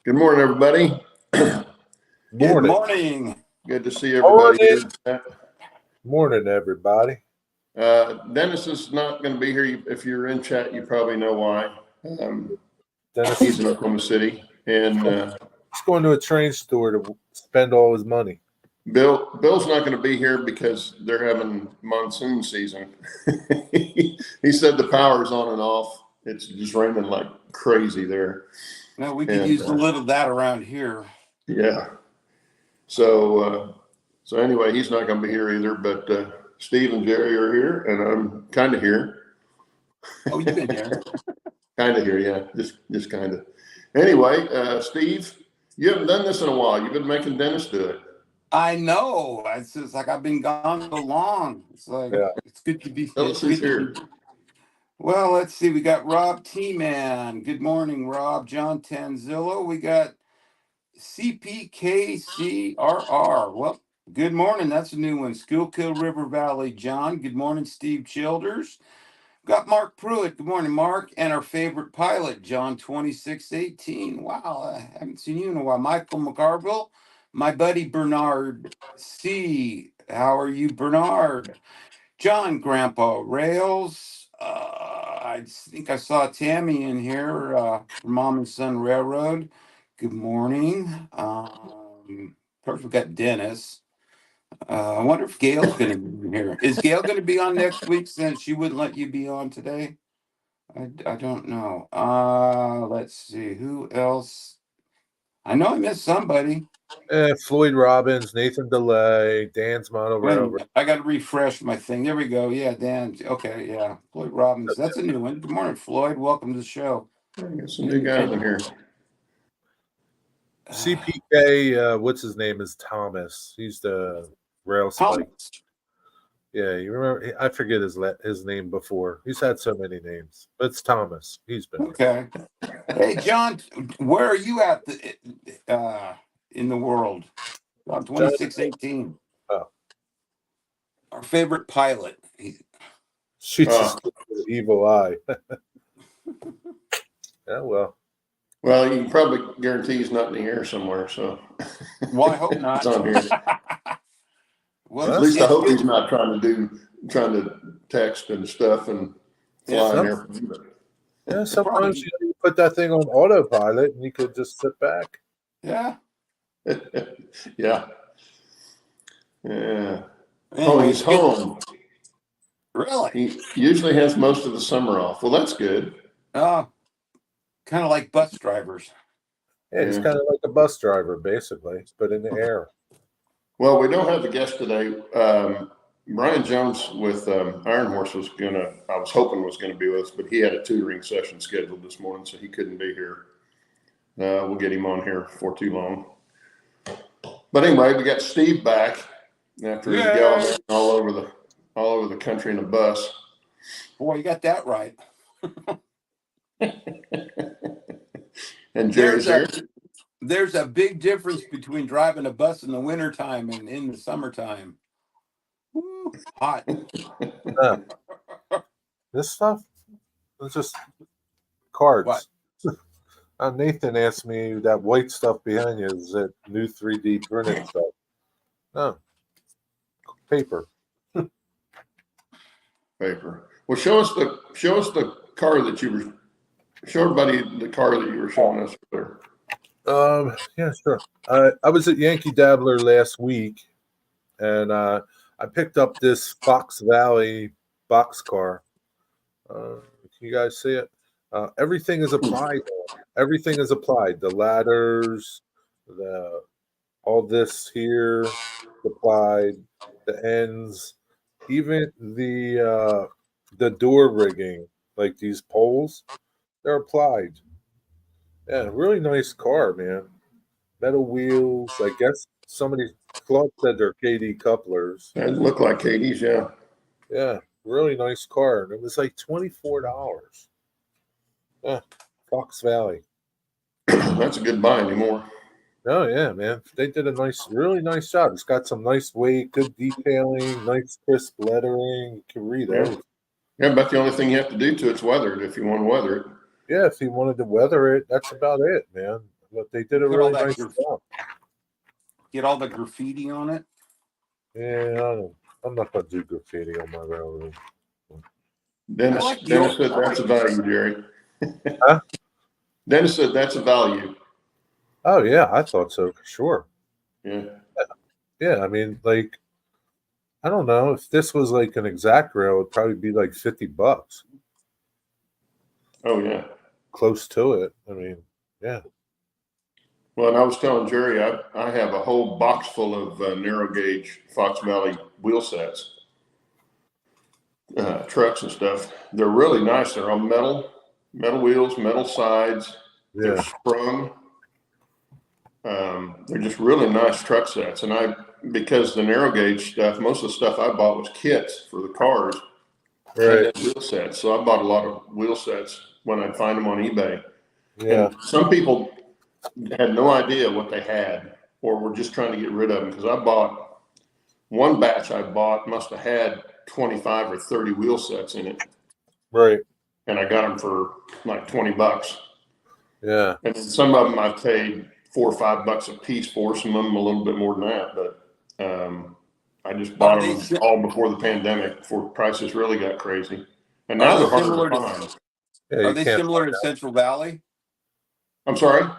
Good morning, everybody. Good morning. Good to see everybody here. Morning, everybody. Dennis is not going to be here. If you're in chat, you probably know why. Dennis He's in Oklahoma City, and he's going to a train store to spend all his money. Bill's not going to be here because they're having monsoon season. He said the power's on and off. It's just raining like crazy there. No, we could use a little of that around here. Yeah. So anyway, he's not going to be here either. But Steve and Jerry are here, and I'm kind of here. Oh, you've been here. Kind of here, yeah. Just kind of. Anyway, Steve, you haven't done this in a while. You've been making Dennis do it. I know. It's just like I've been gone so long. It's like It's good to be here. Well, let's see. We got Rob T-Man. Good morning, Rob. John Tanzillo. We got CPKCRR. Well, good morning. That's a new one. Schuylkill River Valley, John. Good morning, Steve Childers. Got Mark Pruitt. Good morning, Mark. And our favorite pilot, John 2618. Wow, I haven't seen you in a while. Michael McGarville. My buddy Bernard C. How are you, Bernard? John Grandpa Rails. I think I saw Tammy in here from Mom and Son Railroad. Good morning. First we got Dennis. I wonder if Gail's going to be here. Is Gail going to be on next week since she wouldn't let you be on today? I don't know. Let's see. Who else? I know I missed somebody. Floyd Robbins, Nathan DeLay, Dan's Mono Railroad. I got to refresh my thing. There we go. Yeah, Dan. Okay, yeah. Floyd Robbins. That's a new one. Good morning, Floyd. Welcome to the show. Got some new guys in here. CPK, what's his name, is Thomas. He's the rail spike. Yeah, you remember? I forget his name before. He's had so many names, but it's Thomas. He's been okay. Hey, John, where are you at in the world? On 2618. Oh, our favorite pilot. She's just an evil eye. Yeah, well. Well, you can probably guarantee he's not in the air somewhere. So. Well, I hope not. It's on here. Well, at least I hope he's not trying to text and stuff and fly in there. Yeah, sometimes you put that thing on autopilot and you could just sit back. Yeah. Yeah. Oh, he's home. Really? He usually has most of the summer off. Well, that's good. Kind of like bus drivers. Yeah, he's kind of like a bus driver, basically, but in the air. Well, we don't have a guest today. Brian Jones with Iron Horse I was hoping was going to be with us, but he had a tutoring session scheduled this morning, so he couldn't be here. We'll get him on here before too long. But anyway, we got Steve back after his gallivanting all over the country in a bus. Boy, you got that right. And Jerry's here. There's a big difference between driving a bus in the wintertime and in the summertime. Woo, hot. This stuff is just cards. What? Nathan asked me that white stuff behind you is that new 3D printed stuff. No, paper. Paper. Well, show us the car that you were. Show everybody the car that you were showing us there. Yeah, sure. I was at Yankee Dabbler last week, and I picked up this Fox Valley BoxCar. Can you guys see it? Everything is applied. Everything is applied. The ladders, all this here, applied. The ends, even the door rigging, like these poles, they're applied. Yeah, really nice car, man. Metal wheels. I guess Claude said they're KD couplers. They look like KDs, yeah. Yeah, really nice car. And it was like $24. Yeah, Fox Valley. That's a good buy anymore. Oh, yeah, man. They did a really nice job. It's got some nice weight, good detailing, nice crisp lettering. You can read everything. Yeah, but the only thing you have to do to it's weather it if you want to weather it. Yeah, if you wanted to weather it, that's about it, man. but they did a Put all really that nice job. Get all the graffiti on it. Yeah, I'm not gonna do graffiti on my railroad. Dennis, I like the Dennis old- said that's a value, Jerry. Huh? Dennis said that's a value. Oh yeah, I thought so for sure. Yeah. Yeah, I mean, like, I don't know if this was like an exact rail, it'd probably be like $50, Oh yeah. close to it. I mean, yeah. Well, and I was telling Jerry, I have a whole box full of narrow gauge Fox Valley wheel sets, trucks and stuff. They're really nice. They're on metal wheels, metal sides. They're Yeah, sprung. They're just really nice truck sets. And because the narrow gauge stuff, most of the stuff I bought was kits for the cars. right. And wheel sets. So I bought a lot of wheel sets when I'd find them on eBay. Yeah, And some people had no idea what they had or were just trying to get rid of them, because I bought one batch I bought must have had 25 or 30 wheel sets in it, right. and I got them for like $20. Yeah. And then some of them I paid $4 or $5 a piece for, some of them a little bit more than that, but I just bought them all before the pandemic, before prices really got crazy. And now they're harder to find. Yeah, Are you they can't similar find to out. Central Valley? I'm sorry?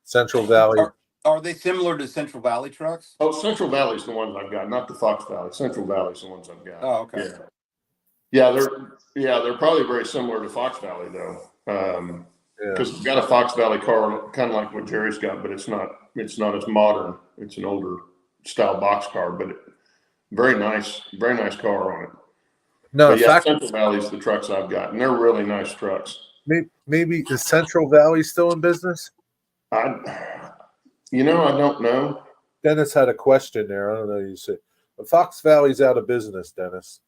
Central Valley. Are they similar to Central Valley trucks? Oh, Central Valley's the ones I've got, not the Fox Valley. Central Valley's the ones I've got. Oh, okay. They're probably very similar to Fox Valley though. Yeah. Because we've got a Fox Valley car, kind of like what Jerry's got, but it's not as modern. It's an older style box car, but very nice car on it. No, But in yeah, fact, Central Valley's the trucks I've got, and they're really nice trucks. maybe is Central Valley still in business? I don't know. Dennis had a question there. I don't know. You said the Fox Valley's out of business, Dennis.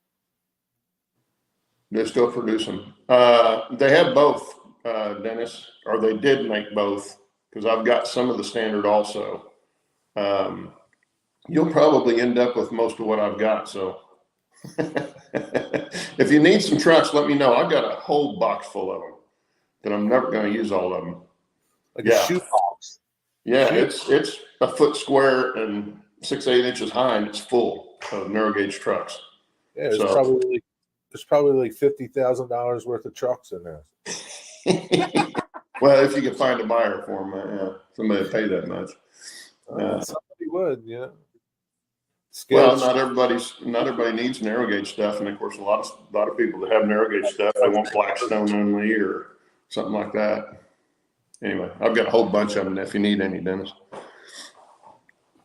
They still produce them. They have both, Dennis, or they did make both, because I've got some of the standard also. You'll probably end up with most of what I've got. So if you need some trucks, let me know. I've got a whole box full of them that I'm never going to use all of them. Like a shoe box. Yeah, it's a foot square and 6-8 inches high, and it's full of narrow gauge trucks. Yeah, there's probably like $50,000 worth of trucks in there. Well, if you can find a buyer for them, somebody would pay that much. Somebody would, yeah. Well, not everybody needs narrow gauge stuff, and of course, a lot of people that have narrow gauge stuff, they want Blackstone only or something like that. Anyway, I've got a whole bunch of them. If you need any, Dennis,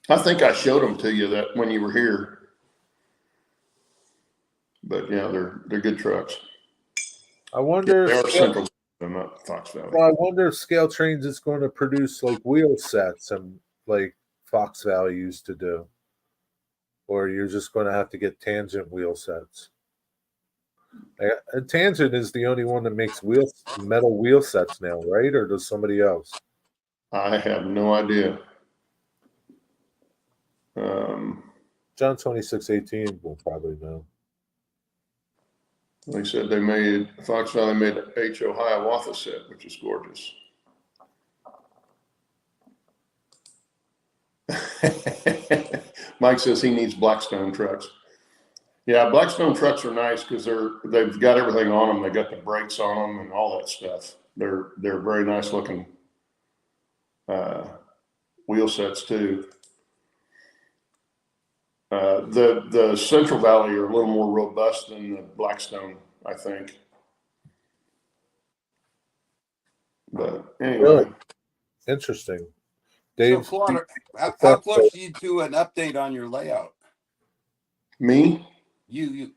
I think I showed them to you that when you were here. But yeah, they're good trucks. I wonder. They are Central, not Fox Valley. Well, I wonder if Scale Trains is going to produce like wheel sets and like Fox Valley used to do, or you're just going to have to get Tangent wheel sets. Tangent is the only one that makes metal wheel sets now, right? Or does somebody else? I have no idea. John 2618 will probably know. They said Fox Valley made an H.O. Hiawatha set, which is gorgeous. Mike says he needs Blackstone trucks. Yeah, Blackstone trucks are nice because they've got everything on them. They got the brakes on them and all that stuff. They're very nice looking wheel sets too. The Central Valley are a little more robust than the Blackstone, I think. But anyway. Really? Interesting. Dave, So, Claude, how close are you to an update on your layout? Me? You.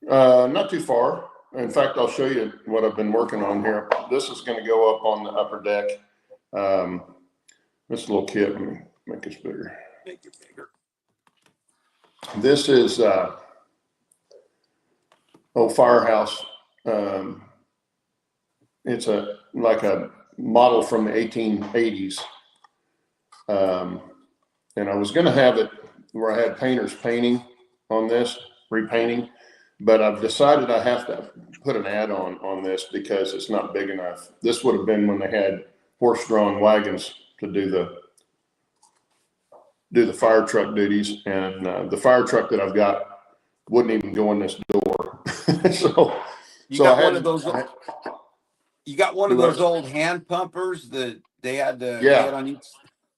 Not too far. In fact, I'll show you what I've been working on here. This is going to go up on the upper deck. This little kit, let me make this bigger. Make it bigger. This is Firehouse. It's like a model from the 1880s. And I was going to have it where I had painters painting on this, repainting, but I've decided I have to put an add-on on this because it's not big enough. This would have been when they had horse-drawn wagons to do the fire truck duties, and the fire truck that I've got wouldn't even go in this door. so You so got I one had of those. You got one of those old hand pumpers that they had to get on each.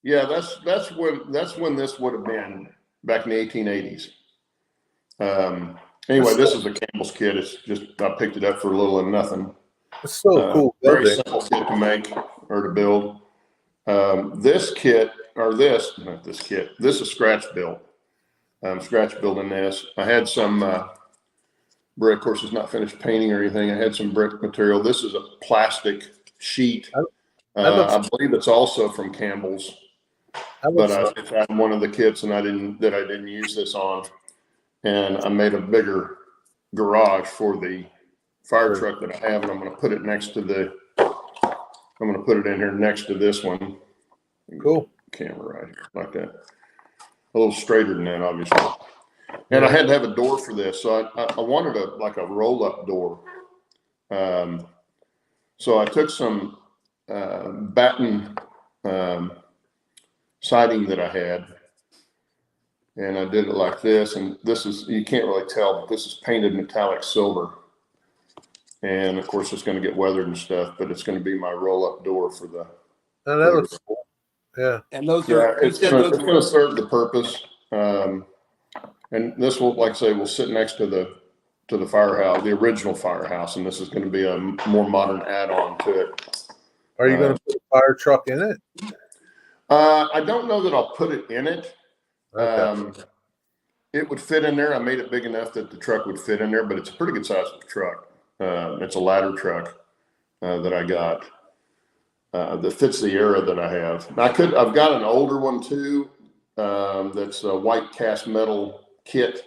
Yeah, that's when this would have been back in the 1880s. Anyway, this is a Campbell's kit. It's just I picked it up for a little and nothing. It's so cool. Very building. simple kit to make or to build. This kit, or not this kit. This is scratch built. Scratch building this. I had some brick. Of course, it's not finished painting or anything. I had some brick material. This is a plastic sheet. I believe it's also from Campbell's. But I found one of the kits and I didn't use this on, and I made a bigger garage for the fire truck that I have, and I'm going to put it I'm going to put it in here next to this one. Cool. Camera right here, like that. A little straighter than that, obviously. And I had to have a door for this, so I wanted a roll-up door. So I took some batten siding that I had, and I did it like this, and this is, you can't really tell, but this is painted metallic silver, and of course it's going to get weathered and stuff, but it's going to be my roll-up door for the that looks cool. Yeah, and those are it's going to serve the purpose, and this will, like I say, will sit next to the firehouse, the original firehouse, and this is going to be a more modern add-on to it. Are you going to put a fire truck in it? I don't know that I'll put it in it. Okay. It would fit in there. I made it big enough that the truck would fit in there, but it's a pretty good size truck. It's a ladder truck that I got that fits the era that I have. I've got an older one too. That's a white cast metal kit.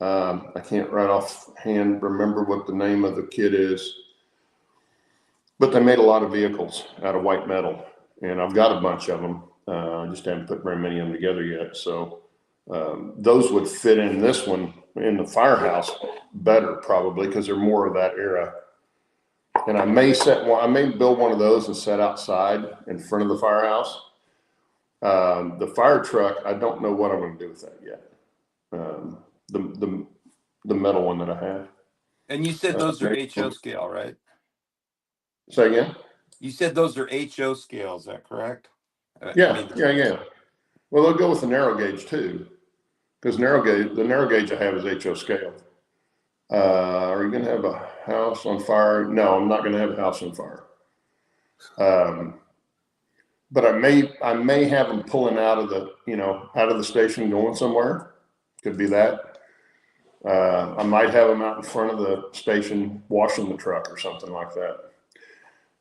I can't right offhand remember what the name of the kit is, but they made a lot of vehicles out of white metal. And I've got a bunch of them. I just haven't put very many of them together yet. So those would fit in this one in the firehouse better, probably, because they're more of that era. And I may build one of those and set outside in front of the firehouse. The fire truck, I don't know what I'm going to do with that yet. The metal one that I have. And you said those are HO scale, right? Say again? You said those are HO scale, is that correct? Yeah. Well, they'll go with the narrow gauge too, because the narrow gauge I have is HO scale. Are you going to have a house on fire? No, I'm not going to have a house on fire. But I may have them pulling out of the station going somewhere. Could be that. I might have them out in front of the station washing the truck or something like that.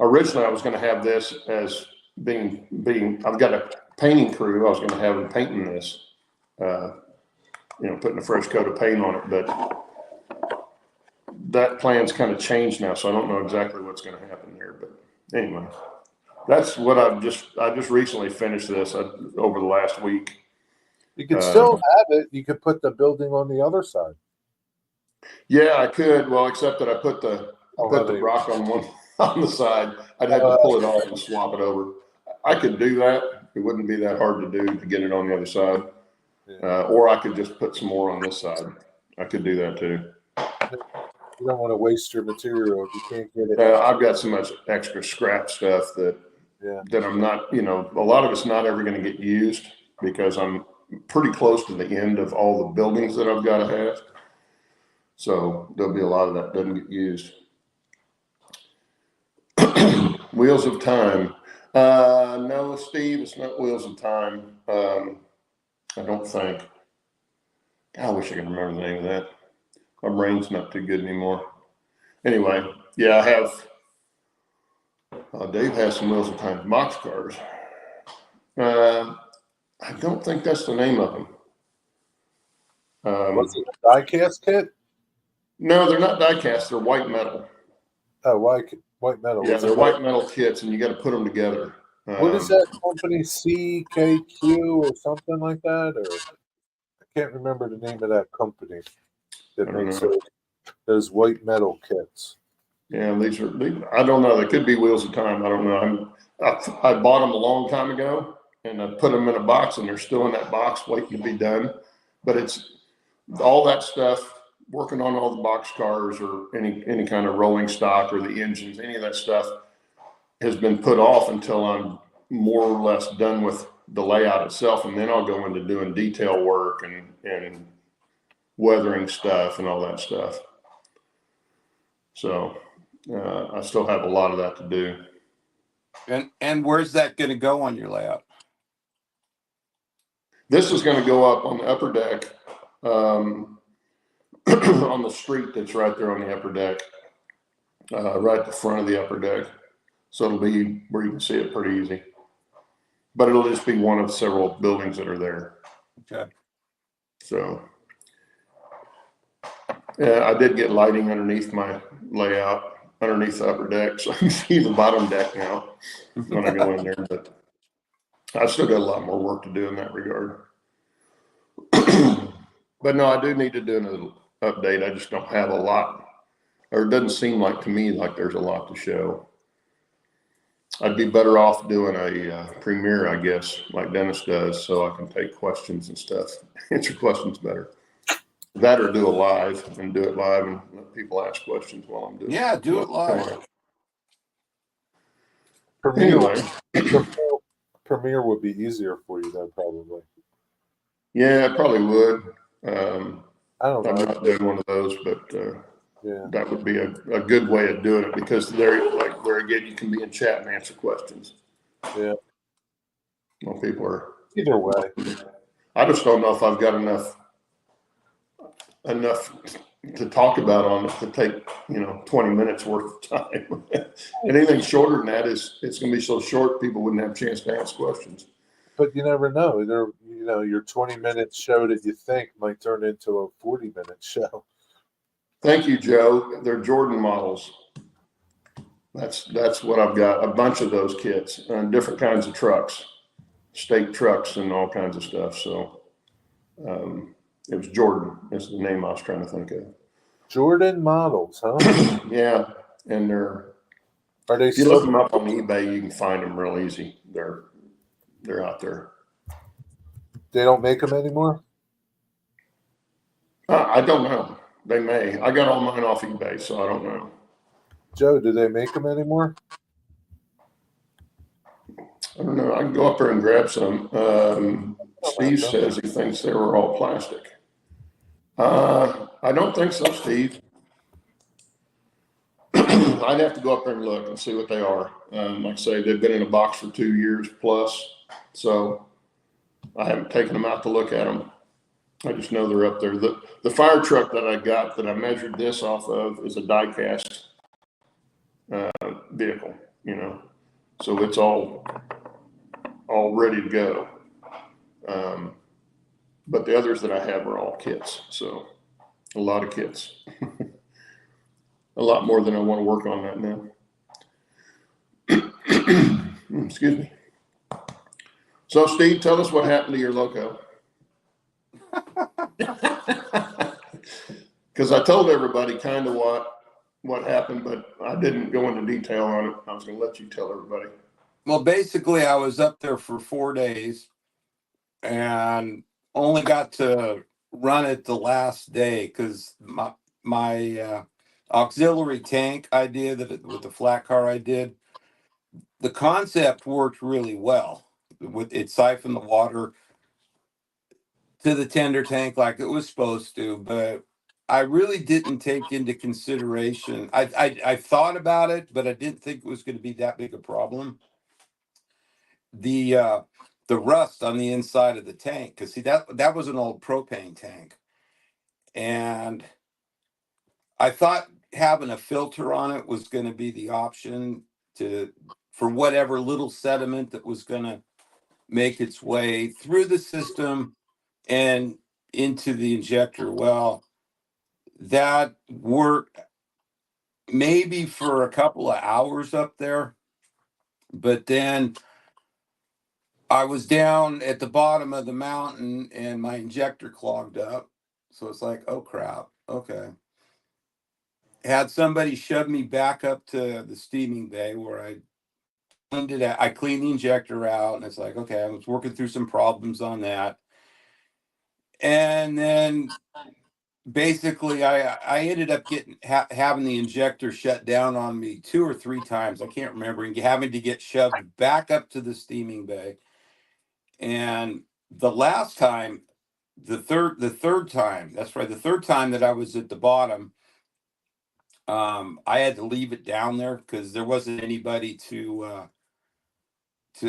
Originally, I was going to have this as being. I've got a painting crew. I was going to have them painting this, putting a fresh coat of paint on it. But that plan's kind of changed now, so I don't know exactly what's going to happen there. But anyway, that's what I just recently finished this over the last week. You could still have it. You could put the building on the other side. Yeah, I could. Well, except that I put the rock on the side. I'd have to pull it off and swap it over. I could do that. It wouldn't be that hard to do to get it on the other side. Yeah. Or I could just put some more on this side. I could do that too. You don't want to waste your material if you can't get it. I've got so much extra scrap stuff that I'm not, a lot of it's not ever going to get used because I'm pretty close to the end of all the buildings that I've got to have. So there'll be a lot of that doesn't get used. Wheels of Time. No, Steve, it's not Wheels of Time. I don't think. God, I wish I could remember the name of that. My brain's not too good anymore. Anyway, yeah, I have. Dave has some Wheels of Time BoxCars. I don't think that's the name of them. Was it a die-cast kit? No, they're not die-cast. They're white metal. Oh, white metal. Yeah, they're white metal kits, and you got to put them together. What is that company? CKQ or something like that? Or I can't remember the name of that company that makes those white metal kits. Yeah, these. I don't know. They could be Wheels of Time. I don't know. I bought them a long time ago, and I put them in a box, and they're still in that box waiting to be done. But it's all that stuff, working on all the box cars or any kind of rolling stock or the engines, any of that stuff has been put off until I'm more or less done with the layout itself, and then I'll go into doing detail work and weathering stuff and all that stuff. So I still have a lot of that to do. And where's that going to go on your layout? This is going to go up on the upper deck, on the street that's right there on the upper deck, right at the front of the upper deck. So it'll be where you can see it pretty easy. But it'll just be one of several buildings that are there. Okay. So I did get lighting underneath my layout, underneath the upper deck, so I can see the bottom deck now when I go in there. But I've still got a lot more work to do in that regard. But no, I do need to do an update. I just don't have a lot, or it doesn't seem like to me like there's a lot to show. I'd be better off doing a premiere, I guess, like Dennis does, so I can take questions and stuff, answer questions better. That or do a live and do it live and let people ask questions while I'm doing it. Yeah, do it live. Anyway. Premiere would be easier for you then, probably. Yeah, it probably would. I don't know. I'm not doing one of those, but yeah, that would be a good way of doing it, because there again, you can be in chat and answer questions. Yeah. Well, people are Either way. I just don't know if I've got enough to talk about on it to take 20 minutes worth of time. Anything shorter than that it's going to be so short people wouldn't have a chance to ask questions. But you never know. Your 20-minute show that you think might turn into a 40-minute show. Thank you, Joe. They're Jordan models. That's what I've got. A bunch of those kits and different kinds of trucks, state trucks and all kinds of stuff. So it was Jordan is the name I was trying to think of. Jordan models, huh? Yeah, and are they? If you look them up on eBay, you can find them real easy. They're out there. They don't make them anymore? I don't know. They may. I got all mine off eBay, so I don't know. Joe, do they make them anymore? I don't know. I can go up there and grab some. Steve says he thinks they were all plastic. I don't think so, Steve. I'd have to go up there and look and see what they are. Like I say, they've been in a box for 2 years plus, so I haven't taken them out to look at them. I just know they're up there. The fire truck that I got that I measured this off of is a die-cast vehicle, so it's all ready to go. But the others that I have are all kits, so a lot of kits. A lot more than I want to work on that now. Excuse me. So, Steve, tell us what happened to your loco. Because I told everybody kind of what happened, but I didn't go into detail on it. I was going to let you tell everybody. Well, basically, I was up there for 4 days and only got to run it the last day because my auxiliary tank I did with the flat car I did, the concept worked really well. It siphoned the water to the tender tank like it was supposed to, but I really didn't take into consideration. I thought about it, but I didn't think it was going to be that big a problem. The rust on the inside of the tank, because see that was an old propane tank, and I thought having a filter on it was going to be the option for whatever little sediment that was going to make its way through the system and into the injector. Well, that worked maybe for a couple of hours up there, but then I was down at the bottom of the mountain and my injector clogged up. So it's like, oh crap. Okay. Had somebody shove me back up to the steaming bay where I cleaned it out. I cleaned the injector out, and it's like, okay, I was working through some problems on that. And then basically I ended up having the injector shut down on me 2 or 3 times. I can't remember, and having to get shoved back up to the steaming bay. And the last time, the third time, that's right, the third time that I was at the bottom, I had to leave it down there because there wasn't anybody to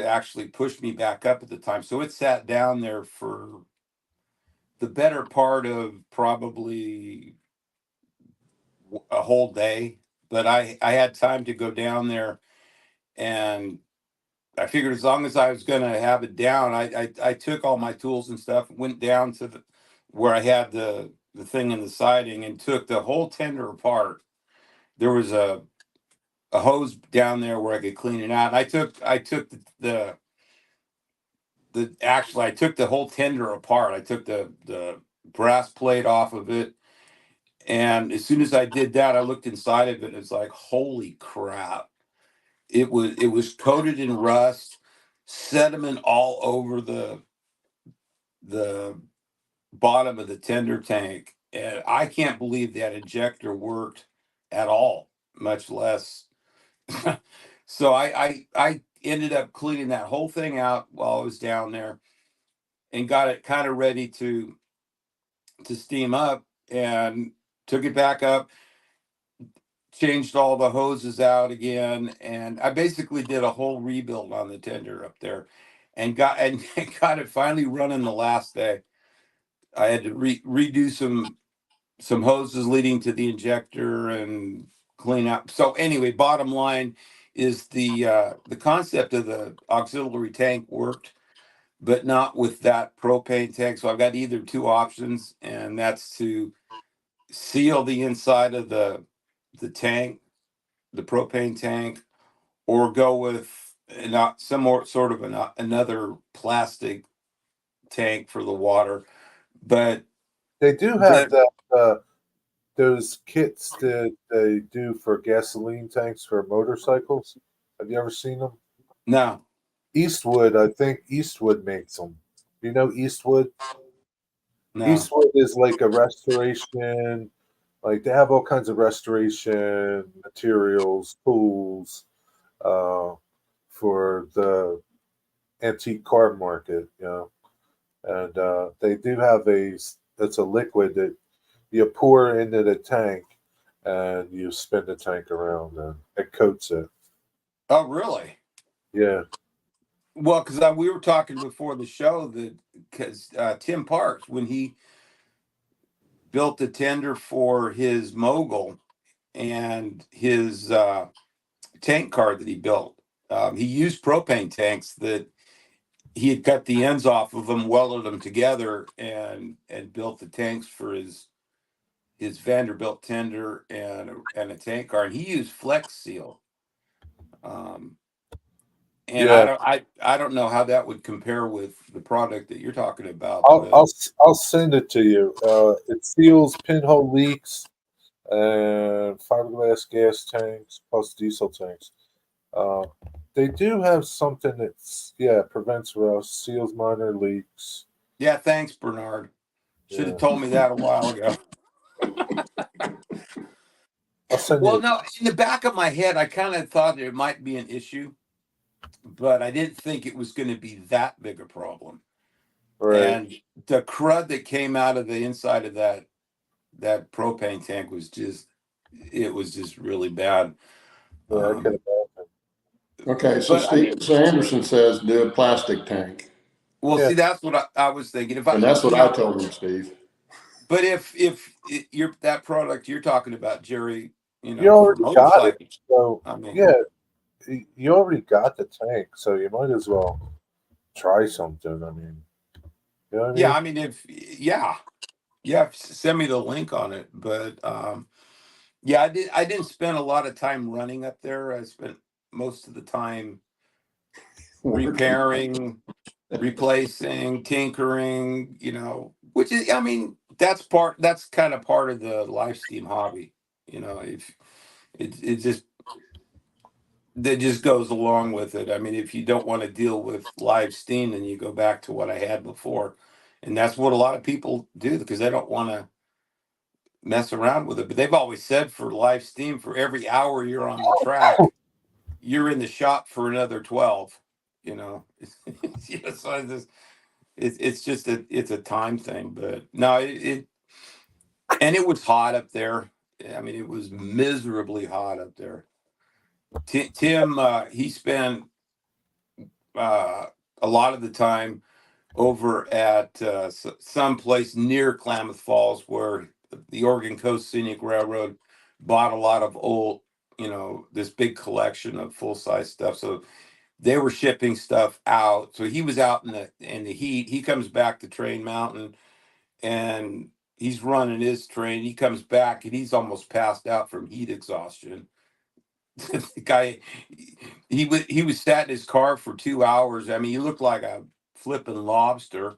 actually push me back up at the time. So it sat down there for the better part of probably a whole day. But I had time to go down there, and I figured as long as I was going to have it down, I took all my tools and stuff, went down to where I had the thing in the siding, and took the whole tender apart. There was a hose down there where I could clean it out. I took actually I took the whole tender apart. I took the brass plate off of it, and as soon as I did that, I looked inside of it. And it's like, holy crap! It was coated in rust, sediment all over the bottom of the tender tank, and I can't believe that injector worked at all, much less. So I ended up cleaning that whole thing out while I was down there, and got it kind of ready to steam up, and took it back up, changed all the hoses out again, and I basically did a whole rebuild on the tender up there, and got got it finally running the last day. I had to redo some hoses leading to the injector and clean up. So anyway, bottom line is the concept of the auxiliary tank worked, but not with that propane tank. So I've got either two options, and that's to seal the inside of the tank, the propane tank, or go with not some more sort of another plastic tank for the water. But They do have the that those kits that they do for gasoline tanks for motorcycles. Have you ever seen them? no, Eastwood, I think Eastwood makes them. Do you know Eastwood? no. Eastwood is like a restoration, like they have all kinds of restoration materials, tools, uh, for the antique car market, you know. And they do have it's a liquid that you pour into the tank and you spin the tank around and it coats it. Oh, really? Yeah. Well, because we were talking before the show that because Tim Parks, when he built the tender for his mogul and his tank car that he built, he used propane tanks that he had cut the ends off of them, welded them together, and built the tanks for his Vanderbilt tender and a tank car. And he used Flex Seal. And Yeah. I don't know how that would compare with the product that you're talking about, I'll, but I'll, I'll send it to you. It seals pinhole leaks and fiberglass gas tanks plus diesel tanks. Uh, they do have something that's, yeah, prevents rust, seals minor leaks. yeah, thanks, Bernard. Should have Yeah. told me that a while ago. I'll send Well, you. no, in the back of my head, I kind of thought it might be an issue, but I didn't think it was going to be that big a problem. Right. And the crud that came out of the inside of that propane tank was just really bad. Yeah, I can Um, imagine. Okay, so but I Steve, mean, so Anderson says do a plastic tank, well, Yeah. see, that's what I was thinking. If and that's what I told him, Steve. but if you're that product you're talking about, Jerry, You for already got it. motorcycles, So, I mean, yeah, you already got the tank. So you might as well try something. I mean, you know what I yeah, mean? I mean, if yeah, send me the link on it. But yeah, I didn't spend a lot of time running up there. I spent most of the time Working. repairing, replacing, tinkering, which is, I mean, that's kind of part of the live steam hobby. If it just that just goes along with it. I mean, if you don't want to deal with live steam, then you go back to what I had before. And that's what a lot of people do because they don't want to mess around with it. But they've always said for live steam, for every hour you're on the track, you're in the shop for another 12, you know. So it's just it's a time thing. But no, and it was hot up there. I mean, it was miserably hot up there. Tim, he spent a lot of the time over at some place near Klamath Falls where the Oregon Coast Scenic Railroad bought a lot of old, this big collection of full-size stuff. So they were shipping stuff out. So he was out in the heat. He comes back to Train Mountain and he's running his train. He comes back and he's almost passed out from heat exhaustion. The guy, he was sat in his car for 2 hours. I mean, he looked like a flipping lobster.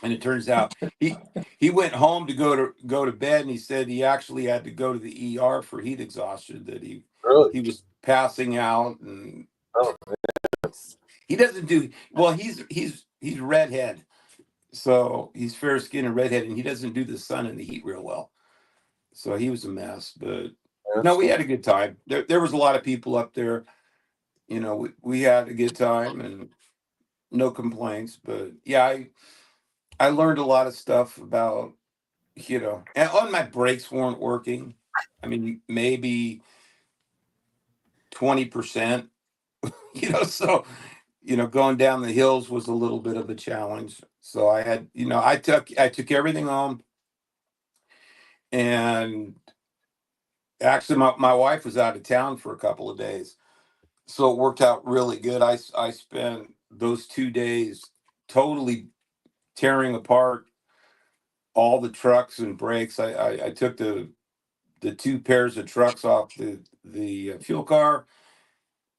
And it turns out he went home to go to bed, and he said he actually had to go to the ER for heat exhaustion. That Really? he was passing out, and Oh, he doesn't do well. He's redhead, so he's fair skinned and redhead, and he doesn't do the sun and the heat real well. So he was a mess, but no, we had a good time. There was a lot of people up there. We had a good time and no complaints. But yeah, I learned a lot of stuff about, and on my brakes weren't working. I mean, maybe 20%, so, going down the hills was a little bit of a challenge. So I had, I took everything home, and actually my wife was out of town for a couple of days. So it worked out really good. I spent those 2 days totally tearing apart all the trucks and brakes. I took the two pairs of trucks off the fuel car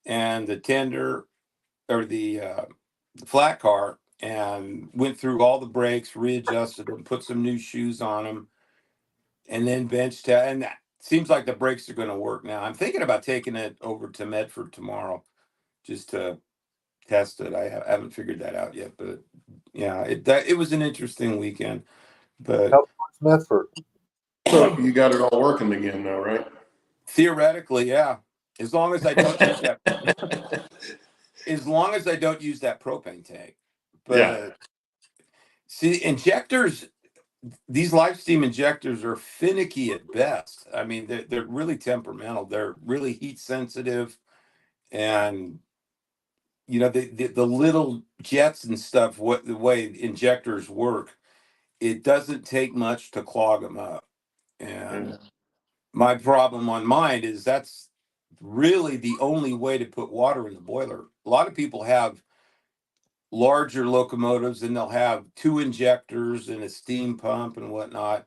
and the tender or the flat car, and went through all the brakes, readjusted them, put some new shoes on them, and then bench test. And that seems like the brakes are going to work now. I'm thinking about taking it over to Medford tomorrow just to test it. I haven't figured that out yet, but yeah, it was an interesting weekend. But how was Medford? So you got it all working again now, right? theoretically, yeah, as long as I don't use that, as long as I don't use that propane tank. Yeah. But see, injectors, these live steam injectors are finicky at best. I mean, they're really temperamental. They're really heat sensitive, and the little jets and stuff. What the way injectors work, it doesn't take much to clog them up. And Yeah. my problem on mine is that's really the only way to put water in the boiler. A lot of people have larger locomotives and they'll have two injectors and a steam pump and whatnot,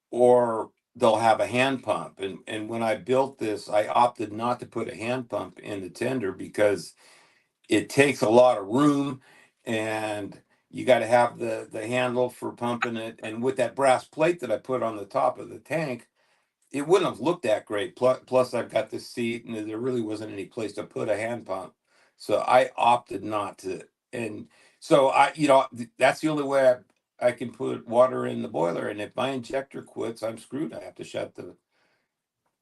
or they'll have a hand pump. And when I built this, I opted not to put a hand pump in the tender because it takes a lot of room, and you got to have the handle for pumping it. And with that brass plate that I put on the top of the tank, it wouldn't have looked that great. Plus I've got this seat, and there really wasn't any place to put a hand pump, so I opted not to. And so that's the only way I can put water in the boiler. And if my injector quits, I'm screwed. I have to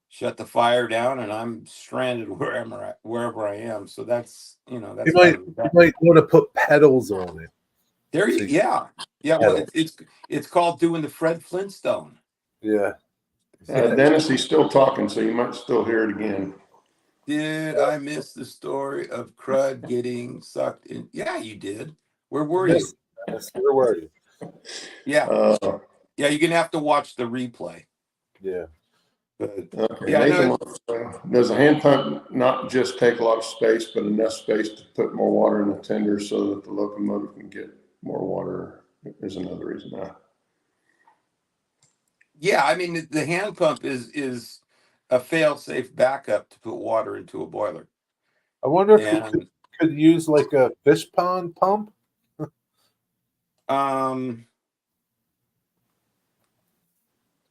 shut the fire down, and I'm stranded wherever I am. So that's You that's might kind of you that. might want to put pedals on it. There you So you yeah. Well, pedal. it's called doing the Fred Flintstone. Yeah. Dennis, he's still talking, so you might still hear it again. Did I miss the story of crud getting sucked in? Yeah, you did. Where were you? Yes. Yes. Where were you? Yeah, Uh, yeah. You're gonna have to watch the replay. Yeah. But okay, yeah, Nathan no, wants does a hand pump not just take a lot of space, but enough space to put more water in the tender so that the locomotive can get more water? Is another reason. yeah. I mean, the hand pump is a fail-safe backup to put water into a boiler. I wonder if you And could use like a fish pond pump.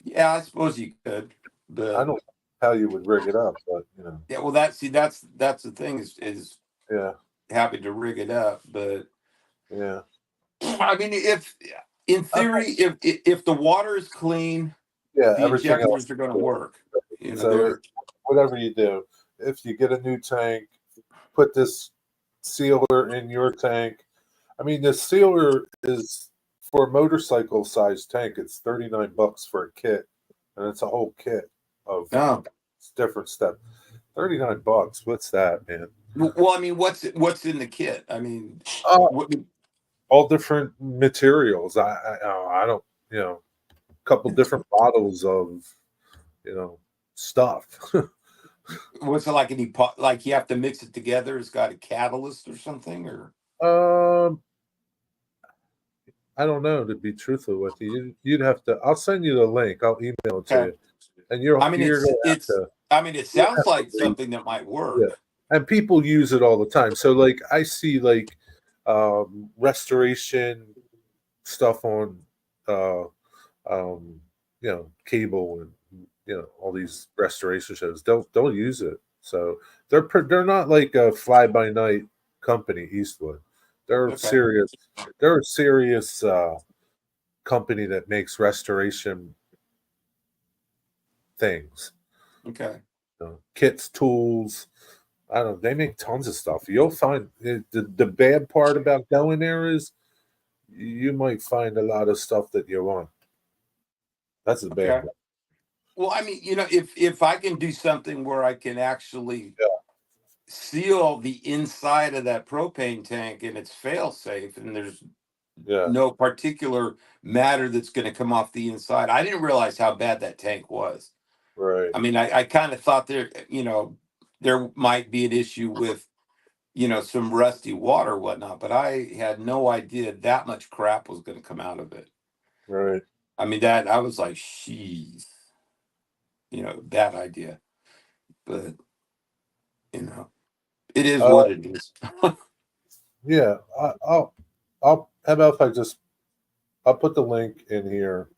yeah, I suppose you could, I but don't. how you would rig it up, but Yeah, well, that's the thing is yeah, happy to rig it up, but yeah. I mean, if in I theory, if the water is clean, Yeah, the everything else. injectors are going to work. So whatever you do, if you get a new tank, put this sealer in your tank. I mean, the sealer is for a motorcycle sized tank. It's $39 for a kit, and it's a whole kit of Oh, different stuff. $39. What's that, man? well, I mean, what's in the kit? I mean, what? All different materials. I don't a couple different bottles of stuff. What's it like? Like you have to mix it together? It's got a catalyst or something, or um, I don't know, to be truthful with you. You'd have to. I'll send you the link. I'll email it to okay. you, and I mean, you're gonna have to. I mean, it You'll sounds have to like read. something that might Yeah, work. and people use it all the time. So like I see like restoration stuff on uh, um, cable and all these restoration shows. Don't use it. So they're not like a fly by night company, Eastwood. They're Okay. serious. They're a serious company that makes restoration things. Okay. Kits, tools. I don't know. They make tons of stuff. You'll find the bad part about going there is you might find a lot of stuff that you want. That's the bad Okay. part. Well, I mean, if I can do something where I can actually Yeah. seal the inside of that propane tank and it's fail safe, and there's Yeah. no particular matter that's going to come off the inside. I didn't realize how bad that tank was. Right. I mean, I kind of thought there might be an issue with, some rusty water or whatnot, but I had no idea that much crap was going to come out of it. Right. I mean, that I was like, sheesh, bad idea, but it is Uh, what it is. yeah. I'll. How about if I'll put the link in here,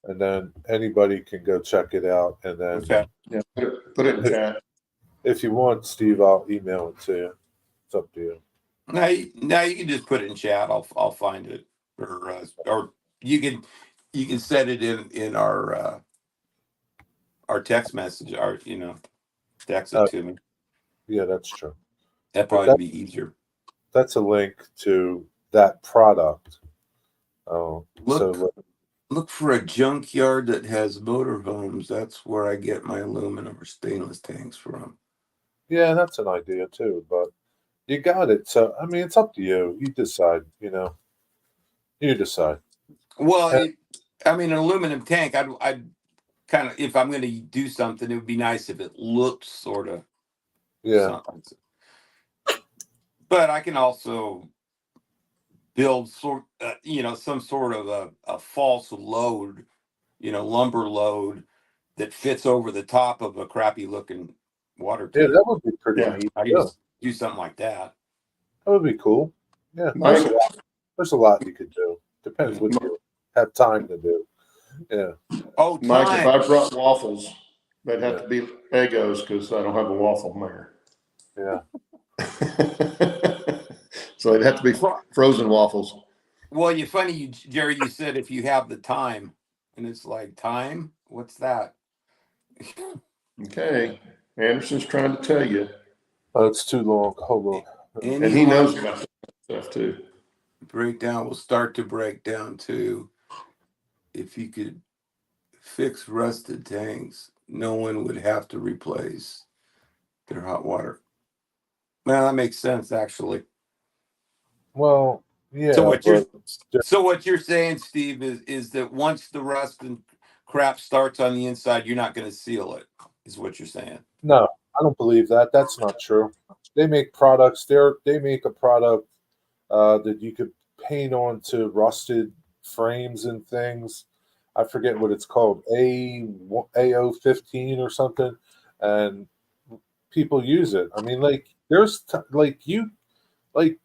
and then anybody can go check it out, and then Okay. Yeah, put it in chat. if you want, Steve, I'll email it to you. It's up to you. Now you can just put it in chat. I'll find it, or you can set it in our text message, text it Uh, to me. yeah, that's true. That'd But probably be easier. that's a link to that product. Oh, Look for a junkyard that has motorhomes. That's where I get my aluminum or stainless tanks from. yeah, that's an idea too. But you got it. So I mean, it's up to you. You decide. You decide. Well, I mean, an aluminum tank. I'd kind of, if I'm going to do something, it would be nice if it looked sort of Yeah. something. But I can also build some sort of a false load, lumber load that fits over the top of a crappy looking water Yeah, tank. that would be pretty Yeah. neat. I can Yeah, just do something like that. that would be cool. Yeah, Mike, there's a lot you could do. Depends what you have time to do. Yeah. Oh, Mike, if time. I brought waffles, they'd have to be Eggos because I don't have a waffle maker. Yeah. So it'd have to be frozen waffles. Well, Jerry, you said if you have the time, and it's like, time? What's that? Okay. Anderson's trying to tell you. Oh, it's too long. Hold on. And he knows about that stuff too. Breakdown will start to break down too. If you could fix rusted tanks, no one would have to replace their hot water. Well, that makes sense actually. Well, yeah, So what but you're saying, Steve, is that once the rust and crap starts on the inside, you're not going to seal it, is what you're saying. no, I don't believe that. That's not true. They make products. They make a product that you could paint onto rusted frames and things. I forget what it's called, AO15 or something, and people use it. I mean, like like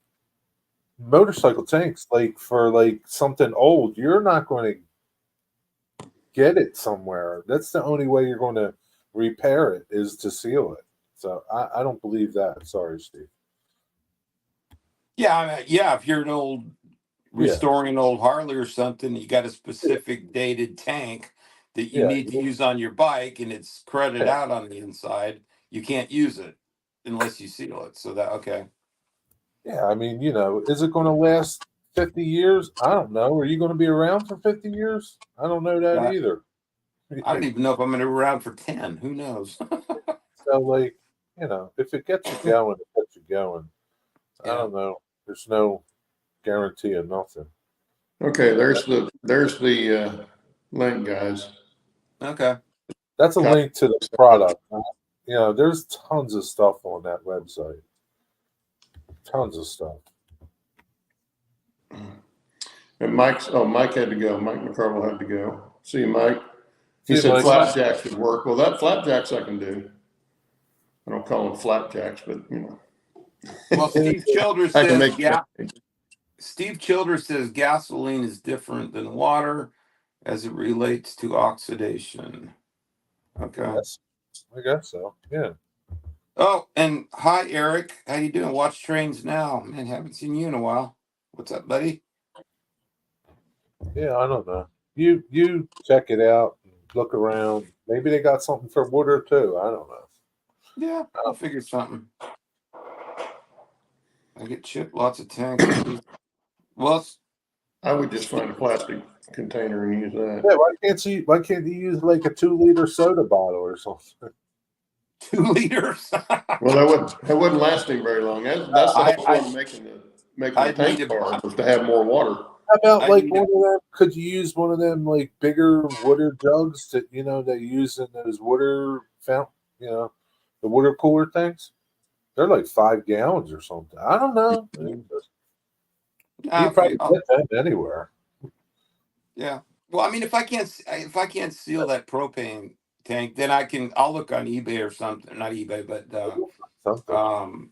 motorcycle tanks, like for like something old, you're not going to get it somewhere. That's the only way you're going to repair it is to seal it. So I don't believe that. Sorry, Steve. Yeah, I mean, yeah. If you're an old Yeah, restoring an old Harley or something, you got a specific dated tank that you yeah, need to use on your bike, and it's crudded yeah. out on the inside. You can't use it unless you seal it. So that okay. Yeah, I mean, is it going to last 50 years? I don't know. Are you going to be around for 50 years? I don't know that Uh, either. I don't even know if I'm going to be around for 10. Who knows? So, like, if it gets you going, it gets you going. I Yeah. don't know. There's no guarantee of nothing. Okay, there's the link, guys. Okay. That's a link to the product. There's tons of stuff on that website. Tons of stuff. And Mike had to go. Mike McCarville had to go. See you, Mike. He See you, said Mike. flapjacks would work. Well, that flapjacks I can do. I don't call them flapjacks, but Well, Steve Childers I can says, make. yeah. Steve Childers says gasoline is different than water as it relates to oxidation. Okay. Yes, I guess so. Yeah. Oh, and hi, Eric. How you doing? Watch Trains Now. Man, haven't seen you in a while. What's up, buddy? Yeah, I don't know. You check it out, look around. Maybe they got something for water too. I don't know. Yeah, I'll figure something. I get chipped lots of tanks. Well, I would just find a plastic container and use that. Yeah, why can't you use like a 2-liter soda bottle or something? 2 liters. Well, that wouldn't last him very long. That's the whole point of making the I'd tank need car was to have more water. How about I like need one of them? Could you use one of them like bigger water jugs that they use in those water fountain, the water cooler things? They're like 5 gallons or something. I don't know. You probably get that anywhere. Yeah. Well, I mean, if I can't seal that propane tank, then I'll look on eBay or something. Not eBay, but Something.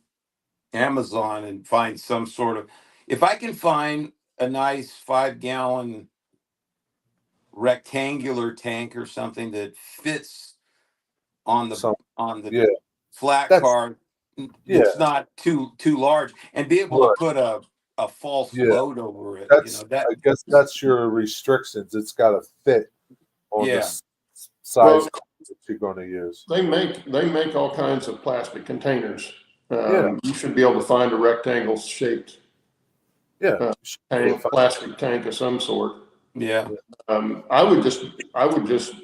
Amazon and find some sort of. If I can find a nice 5-gallon rectangular tank or something that fits on the Yeah, flat that's car, yeah, that's not too large, and be able to right. put a false Yeah, load over it. I guess that's your restrictions. It's got to fit on the Yeah. size Well, that you're going to use. they make all kinds of plastic containers. Yeah. You should be able to find a rectangle shaped Yeah, plastic tank of some sort. Yeah. I would just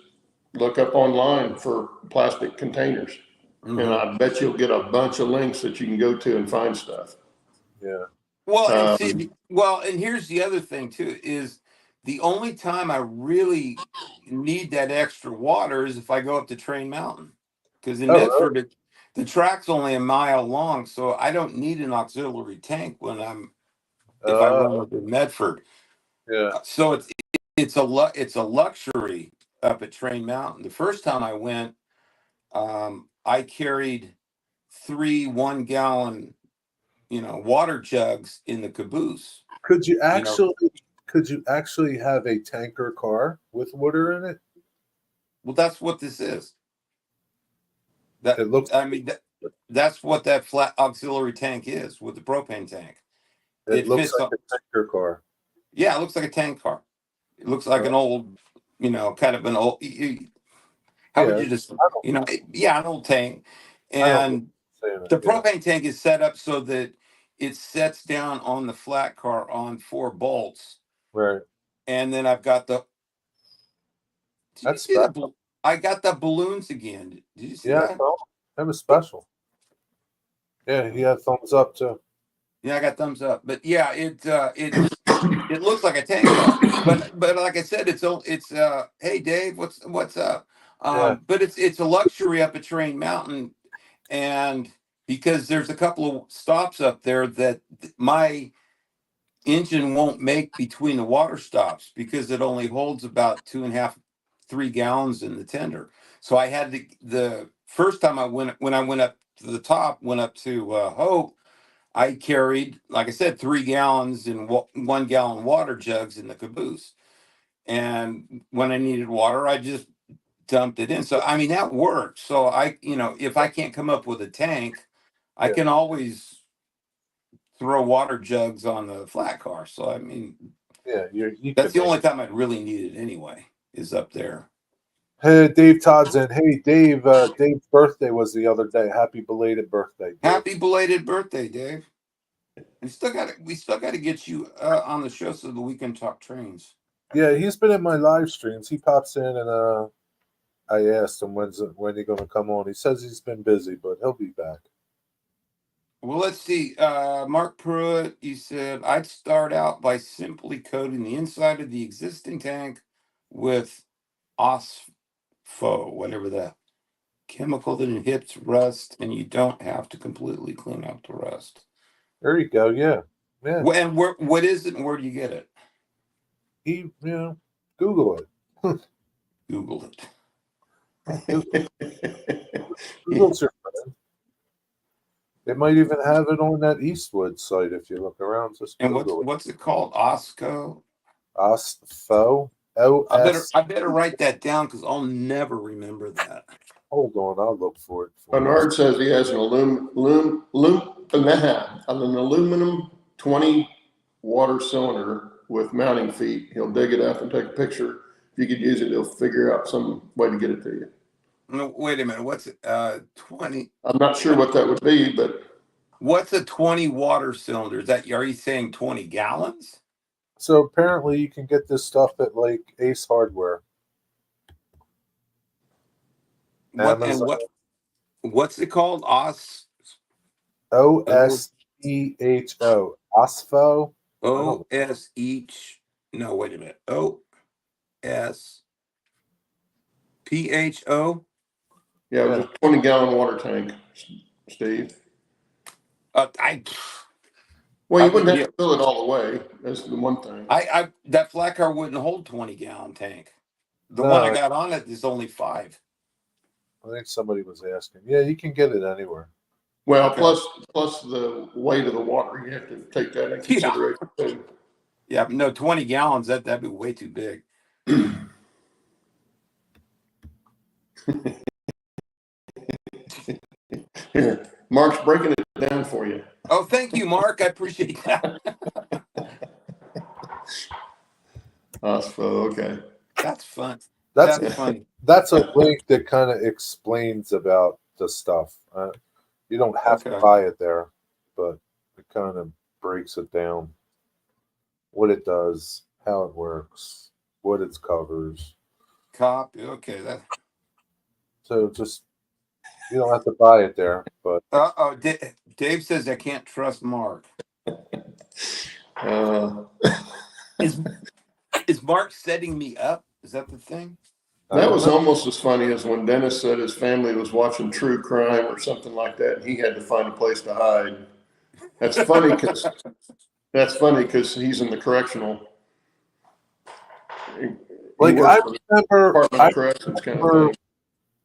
look up online for plastic containers, Mhm. and I bet you'll get a bunch of links that you can go to and find stuff. Yeah. Well, and here's the other thing too, is the only time I really need that extra water is if I go up to Train Mountain. Because in Medford, the track's only a mile long, so I don't need an auxiliary tank if I run up in Medford. Yeah. So it's a luxury up at Train Mountain. The first time I went, I carried 3 1-gallon water jugs in the caboose. Could you actually have a tanker car with water in it? Well, that's what this is. It looks. That's what that flat auxiliary tank is with the propane tank. It looks like a tanker car. Yeah, it looks like a tank car. It looks like an old, kind of an old. How would you just, an old tank, and the propane tank is set up so that it sets down on the flat car on 4 bolts. Right. And then I've got I got the balloons again. Did you see that? That was special. Yeah, he had thumbs up too. Yeah, I got thumbs up. But yeah, it looks like a tank car. But like I said, it's hey Dave, what's up? But it's a luxury up at Train Mountain, and because there's a couple of stops up there that my engine won't make between the water stops because it only holds about 2.5, 3 gallons in the tender. So I had the first time when I went up to the top, went up to Hope, I carried, like I said, 3 gallons in 1-gallon water jugs in the caboose. And when I needed water, I just dumped it in. So I mean that works. So if I can't come up with a tank, I Yeah. can always throw water jugs on the flat car. So I mean, Yeah, you that's can the make only it. time I'd really need it anyway, is up there. Hey, Dave Todd's in. Hey, Dave. Dave's birthday was the other day. Happy belated birthday, Dave. Happy belated birthday, Dave. We still got to get you on the show so that we can talk trains. Yeah, he's been in my live streams. He pops in, and I asked him when he's going to come on. He says he's been busy, but he'll be back. Well, let's see. Mark Pruitt, you said I'd start out by simply coating the inside of the existing tank with OSFO, whatever the chemical that inhibits rust, and you don't have to completely clean out the rust. There you go. Yeah, yeah. And what is it, and where do you get it? Google it. Google it. Google's your friend. They might even have it on that Eastwood site if you look around. Just And Google it. what's it called? OSCO. OSFO. I better write that down because I'll never remember that. Hold on, I'll look for it. Bernard says he has an aluminum 20 water cylinder with mounting feet. He'll dig it up and take a picture. If you could use it, he'll figure out some way to get it to you. No, wait a minute. What's it? 20. I'm not sure what that would be, but What's a 20 water cylinder? Are you saying 20 gallons? So apparently you can get this stuff at like Ace Hardware. What's it called? OSEHO. OSFO. OSH. No, wait a minute. OSPHO. yeah, it was a 20-gallon water tank, Steve. Well, you wouldn't have to fill it all the way. That's the one thing. That flat car wouldn't hold 20-gallon tank. The one I got on it is only 5. I think somebody was asking. Yeah, you can get it anywhere. Well, okay. plus the weight of the water, you have to take that into consideration too. Yeah, no, 20 gallons, that'd be way too big. Here, Mark's breaking it down for you. Oh, thank you, Mark. I appreciate that. Okay. That's fun. That's funny. That's a link that kind of explains about the stuff. You don't have to buy it there, but it kind of breaks it down. What it does, how it works, what it covers. Copy. Okay. So just, you don't have to buy it there, but. Dave says I can't trust Mark. Is Mark setting me up? Is that the thing? That was almost as funny as when Dennis said his family was watching true crime or something like that, and he had to find a place to hide. That's funny because he's in the correctional. Like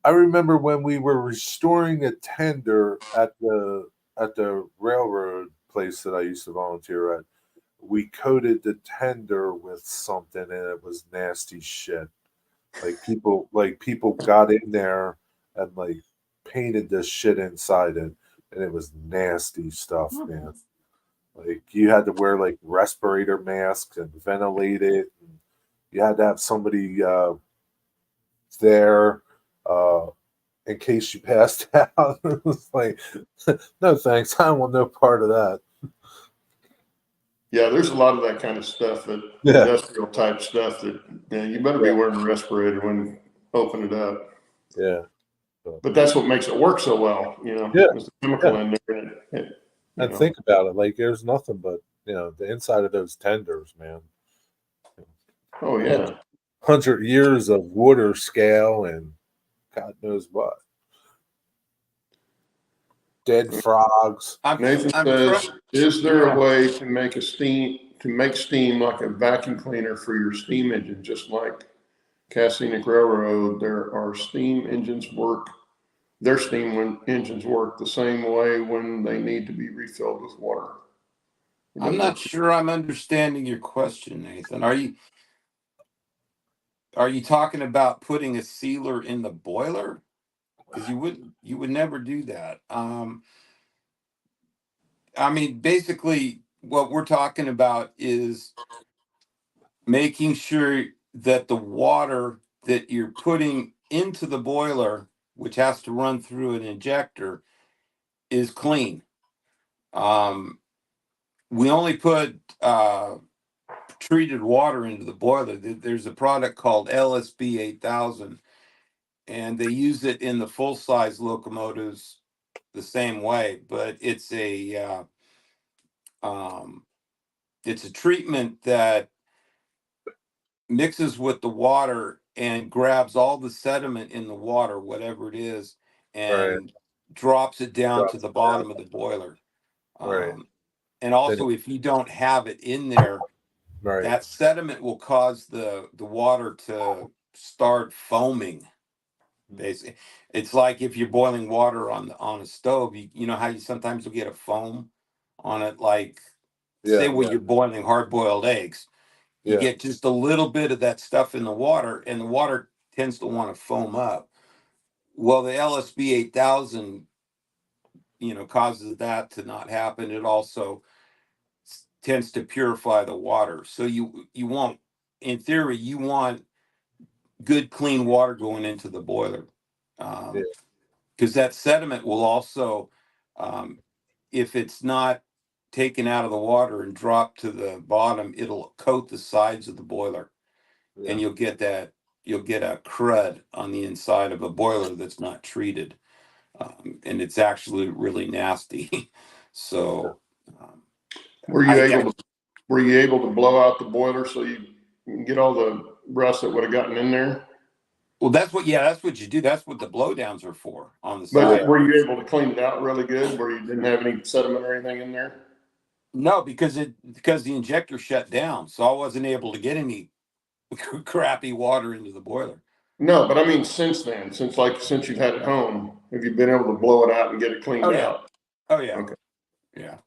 I remember when we were restoring a tender at the railroad place that I used to volunteer at. We coated the tender with something, and it was nasty shit. Like people got in there and like painted this shit inside it, and it was nasty stuff, man. Like you had to wear like respirator masks and ventilate it. And you had to have somebody there in case you passed out. It was like, no thanks, I don't want no part of that. Yeah, there's a lot of that kind of stuff, industrial type stuff that you better be wearing a respirator when you open it up. Yeah. But that's what makes it work so well, There's a chemical in there. And think about it, like there's nothing but, the inside of those tenders, man. Oh, yeah. 100 years of water scale and God knows what. Dead frogs. Nathan says, is there a way to make steam like a vacuum cleaner for your steam engine, just like Cassinic Railroad? There are steam engines their steam engines work the same way when they need to be refilled with water. I'm not sure I'm understanding your question, Nathan. Are you? Are you talking about putting a sealer in the boiler? Because you would never do that. I mean, basically, what we're talking about is making sure that the water that you're putting into the boiler, which has to run through an injector, is clean. We only put treated water into the boiler. There's a product called LSB 8000, and they use it in the full size locomotives the same way, but it's a treatment that mixes with the water and grabs all the sediment in the water, whatever it is, Right. and drops it down to Drops the it down. bottom of the boiler. Right. And Then also, if you don't have it in there, right. that sediment will cause the water to start foaming. Basically, it's like if you're boiling water on a stove. You know how you sometimes will get a foam on it, like say Yeah. when you're boiling hard boiled eggs. You Yeah. get just a little bit of that stuff in the water, and the water tends to want to foam up. Well, the LSB 8000, causes that to not happen. It also tends to purify the water. So you want, in theory, you want good clean water going into the boiler, Yeah. because that sediment will also, um, if it's not taken out of the water and dropped to the bottom, it'll coat the sides of the boiler, and Yeah. you'll get a crud on the inside of a boiler that's not treated, and it's actually really nasty. So um, Were you I able to, were you able to blow out the boiler so you can get all the rust that would have gotten in there? well, that's what you do. That's what the blowdowns are for on the But side. were you able to clean it out really good where you didn't have any sediment or anything in there? No, because the injector shut down, so I wasn't able to get any crappy water into the boiler. No, but I mean since then, since you've had it home, have you been able to blow it out and get it Oh cleaned yeah, out? oh yeah, Okay. yeah.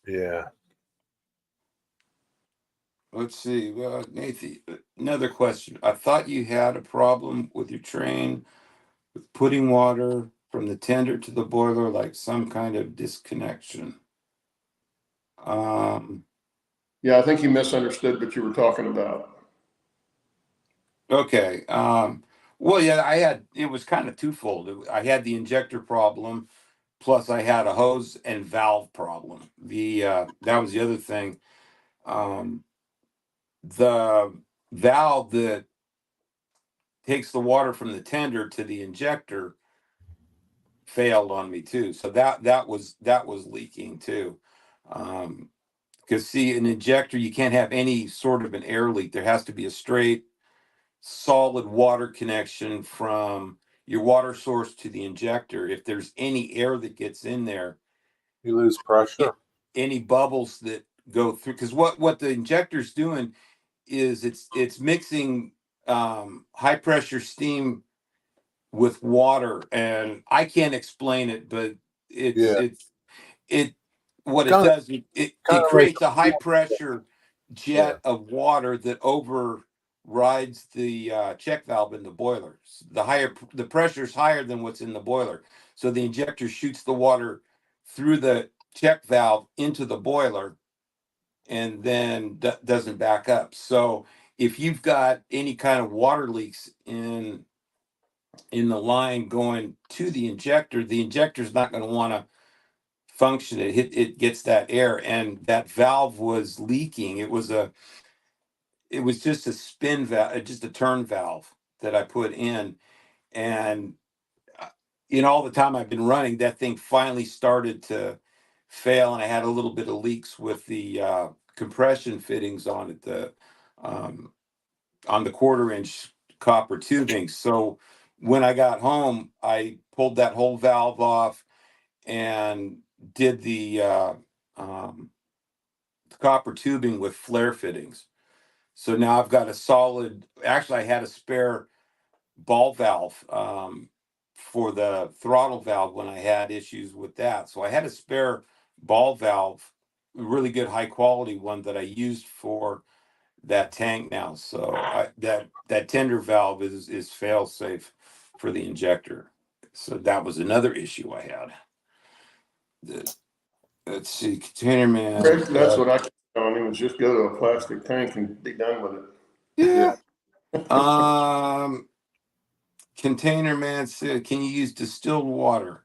Yeah. Let's see, Nathan. Another question. I thought you had a problem with your train with putting water from the tender to the boiler, like some kind of disconnection. Um, Yeah, I think you misunderstood what you were talking about. okay. Well, yeah, it was kind of twofold. I had the injector problem, plus I had a hose and valve problem. That was the other thing. Um, the valve that takes the water from the tender to the injector failed on me too. So that was leaking too. Because see, an injector, you can't have any sort of an air leak. There has to be a straight, solid water connection from your water source to the injector. If there's any air that gets in there, You lose it, pressure. any bubbles that go through, because what the injector's doing is it's mixing high pressure steam with water, and I can't explain it, but it's Yeah. it's it what it Kind of does, kind it of like creates a high pressure yeah. jet of water that overrides the check valve in the boiler. The pressure is higher than what's in the boiler, so the injector shoots the water through the check valve into the boiler, and then doesn't back up. So if you've got any kind of water leaks in the line going to the injector's not going to want to function. It gets that air, and that valve was leaking. It was just a spin valve, just a turn valve that I put in, and in all the time I've been running, that thing finally started to fail, and I had a little bit of leaks with the compression fittings on it, um, on the 1/4 inch copper tubing. So when I got home, I pulled that whole valve off and did um, copper tubing with flare fittings. So now I've got a solid. Actually, I had a spare ball valve for the throttle valve when I had issues with that. So I had a spare ball valve, a really good high quality one that I used for that tank now. So that tender valve is fail safe for the injector. So that was another issue I had. Let's see, container man. That's what I kept telling him, was just go to a plastic tank and be done with it. Yeah. Container man said, can you use distilled water?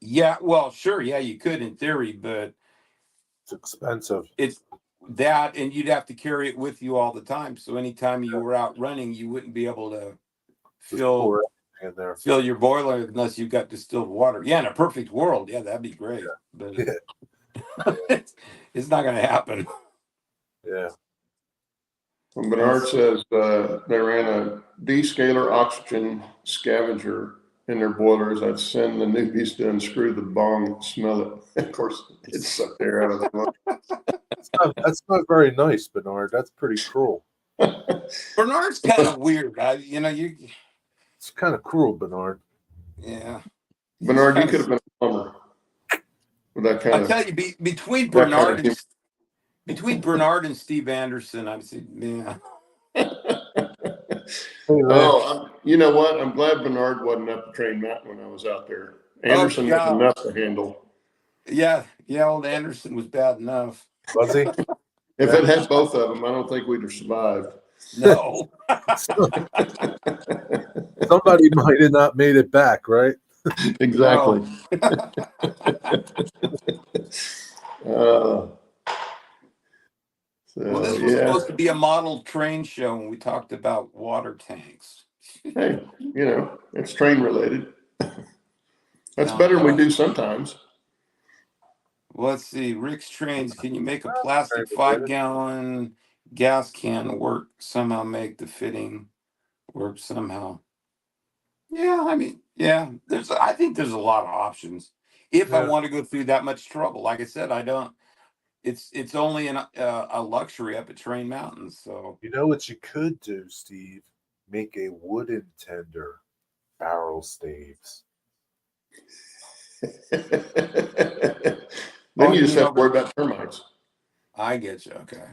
Yeah, well, sure, yeah, you could in theory, but It's expensive. it's that, and you'd have to carry it with you all the time. So anytime you were out running, you wouldn't be able to Just pour it in there. fill your boiler unless you've got distilled water. Yeah, in a perfect world, yeah, that'd be great. But it's not going to happen. Yeah. When Bernard says they ran a descaler oxygen scavenger in their boilers, I'd send the newbies to unscrew the bong, smell it. Of course, it's sucked air out of the lung. That's not very nice, Bernard. That's pretty cruel. Bernard's kind of weird. It's kind of cruel, Bernard. Yeah. Bernard, you could have been a plumber with that kind I of. tell you, between Bernard and Steve Anderson, I'm saying, man. You know what? I'm glad Bernard wasn't up the Train Mountain when I was out there. Anderson was enough to handle. Yeah, old Anderson was bad enough. Was he? If it had both of them, I don't think we'd have survived. No. Somebody might have not made it back, right? Exactly. Well, this was supposed to be a model train show, and we talked about water tanks. Hey, it's train related. That's better than we do sometimes. Well, let's see. Rick's Trains, can you make a plastic 5-gallon gas can work somehow, make the fitting work somehow? Yeah, I mean, yeah, I think there's a lot of options. If I want to go through that much trouble, like I said, I don't. It's only a luxury up at Train Mountain. So you know what you could do, Steve? Make a wooden tender barrel staves. Then you just have to worry about termites. I get you. Okay.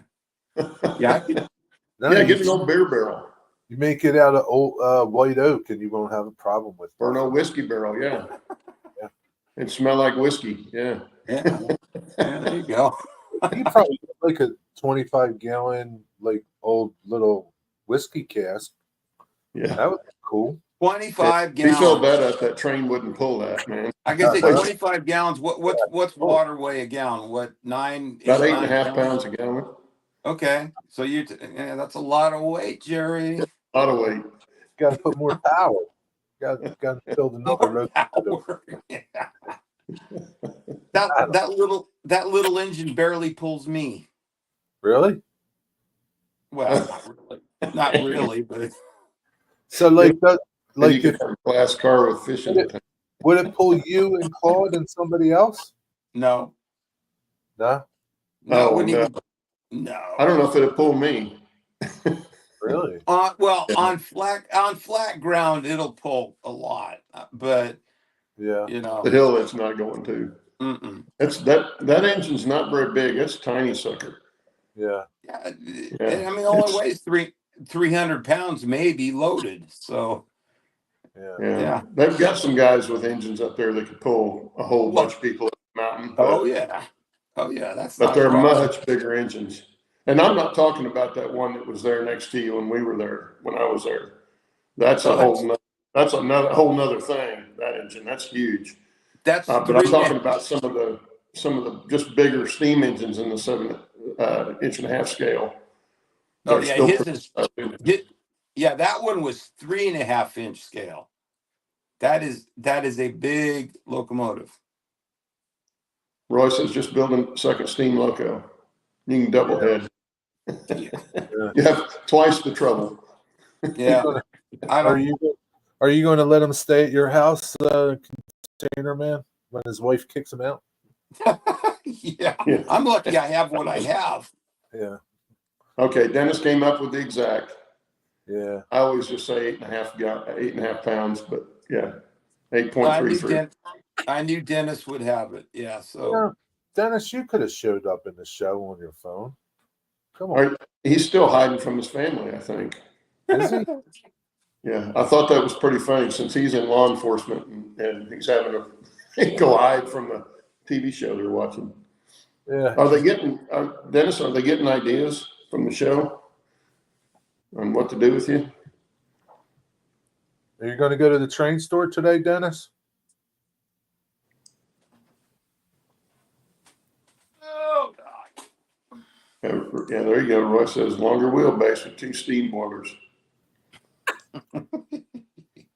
Yeah. Get an old beer barrel. You make it out of old white oak, and you won't have a problem with it. Or an old whiskey barrel, yeah. And smell like whiskey, yeah. Yeah, there you go. You probably get like a 25-gallon, like old little whiskey cask. Yeah, that would be cool. 25 gallons. He filled that up. That train wouldn't pull that, man. I can say 25 gallons. What's water weigh a gallon? What, about 8.5 pounds a gallon. Okay, so that's a lot of weight, Jerry. A lot of weight. You got to put more power. Got to build another power. Yeah. That little engine barely pulls me. Really? Well, not really, but so like that, like you could have a glass car with fish in it. Would it pull you and Claude and somebody else? No. No. No. No. I don't know if it'd pull me. Really? On flat ground, it'll pull a lot, but the hill it's not going to. That engine's not very big. It's a tiny sucker. Yeah. I mean, it only weighs 300 pounds, maybe loaded. So. Yeah. They've got some guys with engines up there that could pull a whole bunch of people up the mountain. Oh yeah. But they're much bigger engines. And I'm not talking about that one that was there next to you when we were there, when I was there. That's a whole nother thing. That engine, that's huge. But I'm talking about some of the just bigger steam engines in the 7.5-inch scale. Oh yeah, that one was 3.5-inch scale. That is a big locomotive. Royce is just building second steam loco. You can double head. You have twice the trouble. Yeah. Are you going to let him stay at your house, container man, when his wife kicks him out? Yeah. I'm lucky I have what I have. Yeah. Okay, Dennis came up with the exact. Yeah. I always just say 8.5 pounds, but yeah, 8.33. I knew Dennis would have it. Yeah. So Dennis, you could have showed up in the show on your phone. Come All on. right, he's still hiding from his family, I think. Is he? Yeah, I thought that was pretty funny since he's in law enforcement and he's having to go hide from the TV show they're watching. Yeah. Are they getting, Dennis, are they getting ideas from the show on what to do with you? Are you going to go to the train store today, Dennis? Oh, God. Yeah, there you go. Roy says longer wheelbase with 2 steam boilers.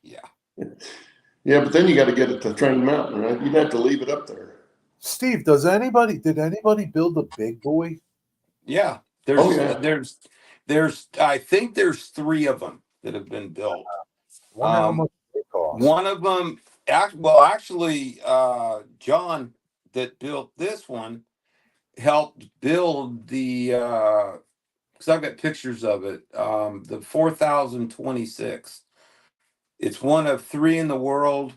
Yeah. Yeah, but then you got to get it to Train Mountain, right? You'd have to leave it up there. Steve, did anybody build a big boy? Yeah. Yeah. I think there's 3 of them that have been built. I wonder how much they cost. One of them, actually, John that built this one helped build the, because I've got pictures of it, the 4026. It's one of 3 in the world.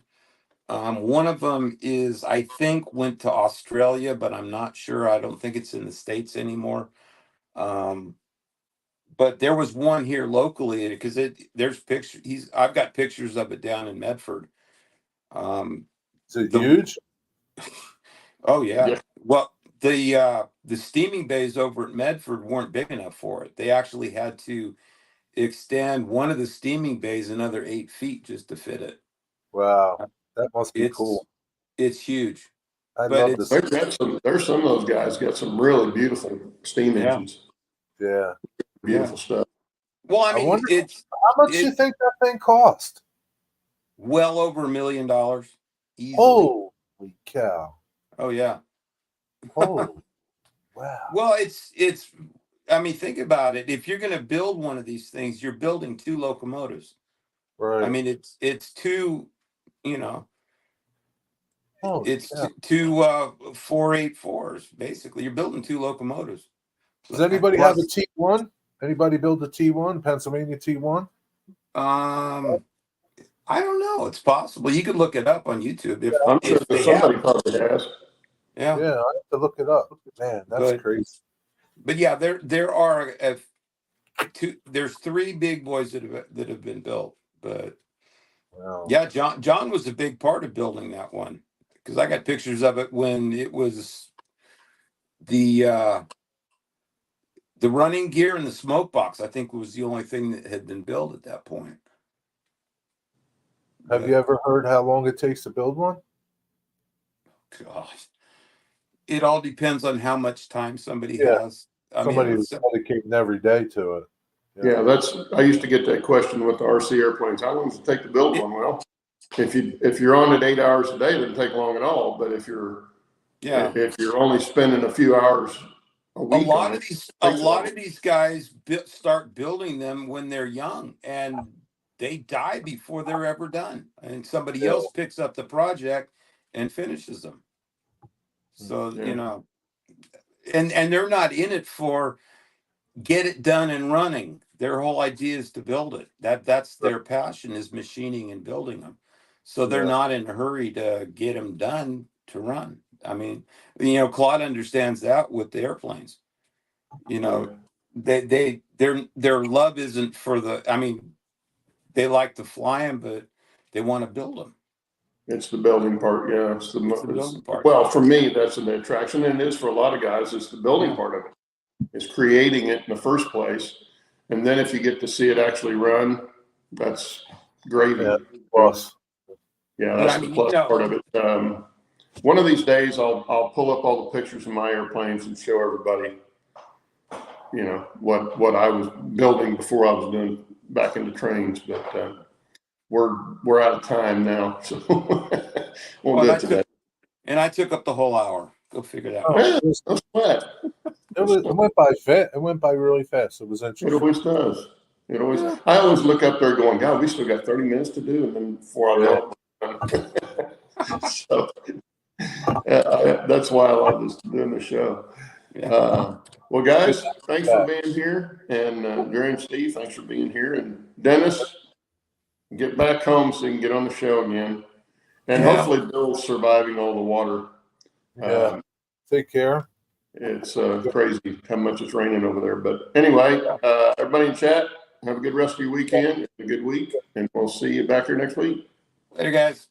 One of them is, I think, went to Australia, but I'm not sure. I don't think it's in the States anymore. But there was one here locally because there's pictures. I've got pictures of it down in Medford. Is it huge? Oh yeah. Yeah. Well, the steaming bays over at Medford weren't big enough for it. They actually had to extend one of the steaming bays another 8 feet just to fit it. Wow, that must be It's cool. It's huge. I but love it's this. There's some of those guys got some really beautiful steam Yeah. engines. Yeah. Beautiful stuff. Well, I I mean, wonder it's how much do you think that thing cost? well over $1 million easily. Holy cow! Oh yeah. Holy wow! Well, it's. I mean, think about it. If you're going to build one of these things, you're building 2 locomotives. Right. I mean, it's 2. You know, Holy it's cow. 2 484s. Basically, you're building 2 locomotives. Does anybody have a Plus, T1? Anybody build a T1? Pennsylvania T1? I don't know. It's possible. You could look it up on YouTube I'm sure if that they somebody have. probably has. Yeah. Yeah, I have to look it up. Man, that's crazy. But yeah, there are there's 3 big boys that have been built. But Wow. yeah, John was a big part of building that one because I got pictures of it when it was the running gear and the smoke box. I think was the only thing that had been built at that point. Have you ever heard how long it takes to build one? Gosh, it all depends on how much time somebody has. Somebody who's dedicating every day to it. Yeah, I used to get that question with the RC airplanes. How long does it take to build one? Well, if you're on it 8 hours a day, it doesn't take long at all. But if you're only spending a few hours a week, a lot of these guys start building them when they're young and they die before they're ever done, and somebody else picks up the project and finishes them. So you know, and they're not in it for get it done and running. Their whole idea is to build it. That's their passion, is machining and building them. So they're not in a hurry to get them done to run. I mean, you know, Claude understands that with the airplanes. You know, their love isn't for the. I mean, they like to fly them, but they want to build them. It's the building part. Yeah, it's the building part. Well, for me, that's an attraction, and it is for a lot of guys. It's the building part of it. It's creating it in the first place, and then if you get to see it actually run, that's gravy. Yeah, plus. Yeah, that's the plus part of it. One of these days, I'll pull up all the pictures of my airplanes and show everybody, you know, what I was building before I was doing back into trains. But we're out of time now, so won't do it today. And I took up the whole hour. Go figure that out. Yeah, no sweat. It went by fast. It went by really fast. It was interesting. It always does. It always. I always look up there going, God, we still got 30 minutes to do, and then before I know it. So that's why I love this doing the show. Well, guys, thanks for being here, and Jerry and Steve, thanks for being here, and Dennis, get back home so you can get on the show again, and hopefully Bill's surviving all the water. Take care. It's crazy how much it's raining over there. But anyway, everybody in chat, have a good rest of your weekend, a good week, and we'll see you back here next week. Later, guys.